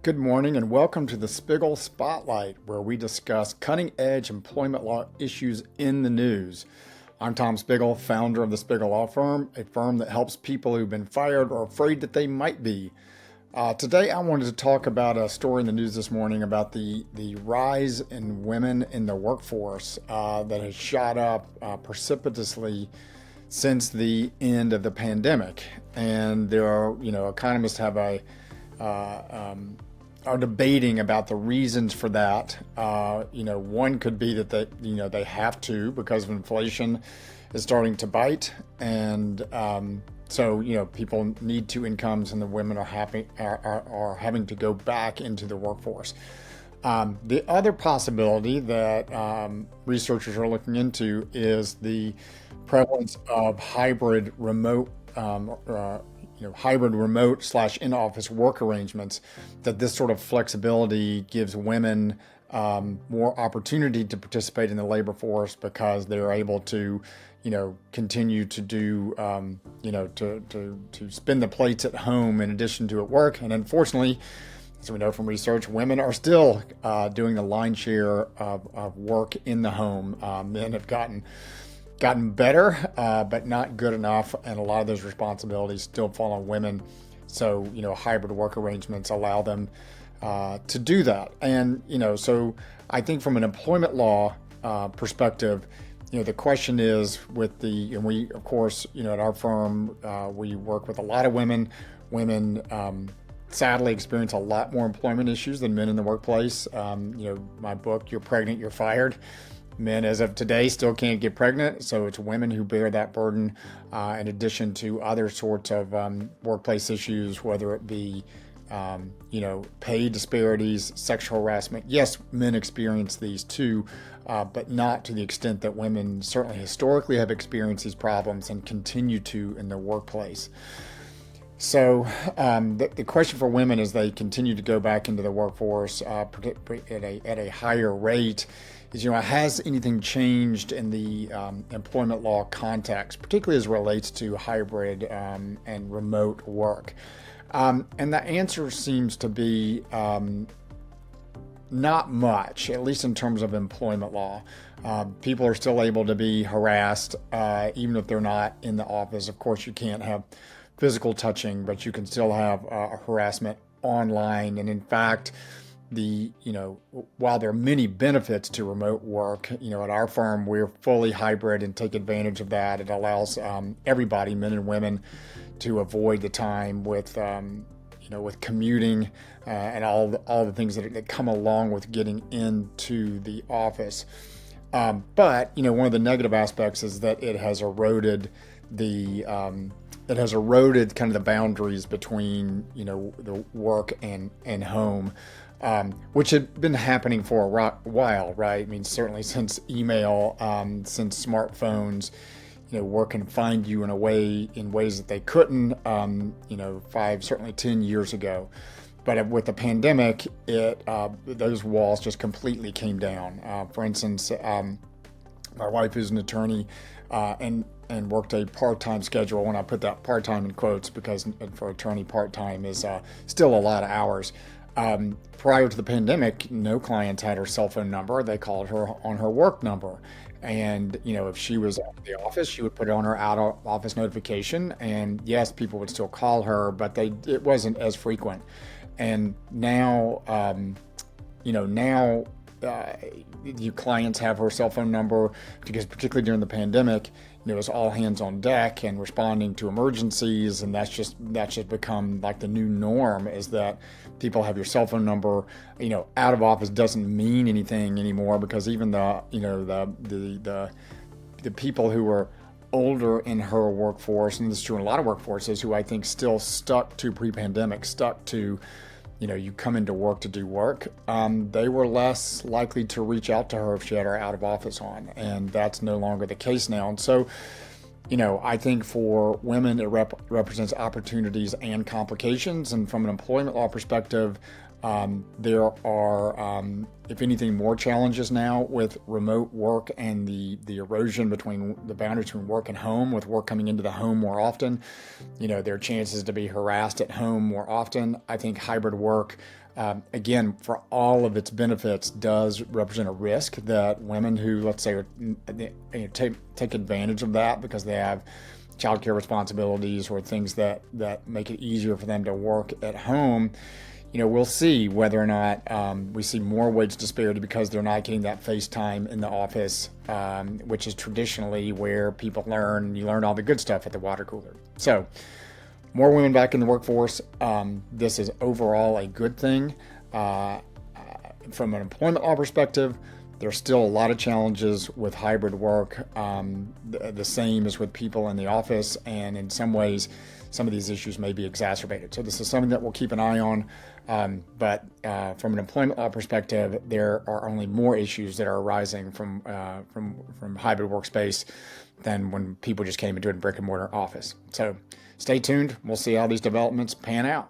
Good morning and welcome to the Spiggle Spotlight, where we discuss cutting-edge employment law issues in the news. I'm Tom Spiggle, founder of the Spiggle Law Firm, a firm that helps people who've been fired or afraid that they might be. Today I wanted to talk about a story in the news this morning about the rise in women in the workforce that has shot up precipitously since the end of the pandemic. And there are, economists have are debating about the reasons for that. One could be that they have to because of inflation is starting to bite, and so people need two incomes, and the women are having to go back into the workforce. The other possibility that researchers are looking into is the prevalence of hybrid remote / in-office work arrangements, that this sort of flexibility gives women more opportunity to participate in the labor force because they're able to, continue to do, to spin the plates at home in addition to at work. And unfortunately, as we know from research, women are still doing the lion's share of work in the home. Men have gotten better, but not good enough, and a lot of those responsibilities still fall on women. So, hybrid work arrangements allow them to do that. And, so I think from an employment law perspective, the question is and we, of course, at our firm, we work with a lot of women. Women sadly experience a lot more employment issues than men in the workplace. My book, You're Pregnant, You're Fired. Men, as of today, still can't get pregnant, so it's women who bear that burden, in addition to other sorts of workplace issues, whether it be, pay disparities, sexual harassment. Yes, men experience these too, but not to the extent that women certainly historically have experienced these problems and continue to in the workplace. So the question for women as they continue to go back into the workforce at a higher rate is, has anything changed in the employment law context, particularly as it relates to hybrid and remote work? And the answer seems to be not much, at least in terms of employment law. People are still able to be harassed, even if they're not in the office. Of course, you can't have physical touching, but you can still have harassment online. And in fact, while there are many benefits to remote work, at our firm, we're fully hybrid and take advantage of that. It allows everybody, men and women, to avoid the time with commuting and all the things that come along with getting into the office. But one of the negative aspects is that it has eroded kind of the boundaries between the work and home. Which had been happening for a while, right? I mean, certainly since email, since smartphones, work can find you in ways that they couldn't, 5, certainly 10 years ago. But with the pandemic, those walls just completely came down. For instance, my wife is an attorney, and worked a part-time schedule. When I put that part-time in quotes, because for attorney part-time is still a lot of hours. Prior to the pandemic, no clients had her cell phone number. They called her on her work number. And, if she was at the office, she would put it on her out of office notification. And yes, people would still call her, but it wasn't as frequent. And now, you clients have her cell phone number because particularly during the pandemic, it was all hands on deck and responding to emergencies, and that's just become like the new norm, is that people have your cell phone number. Out of office doesn't mean anything anymore, because even the people who are older in her workforce, and this is true in a lot of workforces, who I think still stuck to pre-pandemic, stuck to you come into work to do work, they were less likely to reach out to her if she had her out of office on, and that's no longer the case now. And so, I think for women, it represents opportunities and complications. And from an employment law perspective, There are, if anything, more challenges now with remote work and the erosion between the boundaries between work and home, with work coming into the home more often. There are chances to be harassed at home more often. I think hybrid work, again, for all of its benefits, does represent a risk that women who, let's say, take advantage of that because they have childcare responsibilities or things that make it easier for them to work at home. We'll see whether or not we see more wage disparity because they're not getting that face time in the office, which is traditionally where people learn. You learn all the good stuff at the water cooler. So more women back in the workforce. This is overall a good thing. From an employment law perspective, there's still a lot of challenges with hybrid work, the same as with people in the office, and in some ways, some of these issues may be exacerbated. So this is something that we'll keep an eye on. But from an employment law perspective, there are only more issues that are arising from hybrid workspace than when people just came into a brick and mortar office. So stay tuned. We'll see how these developments pan out.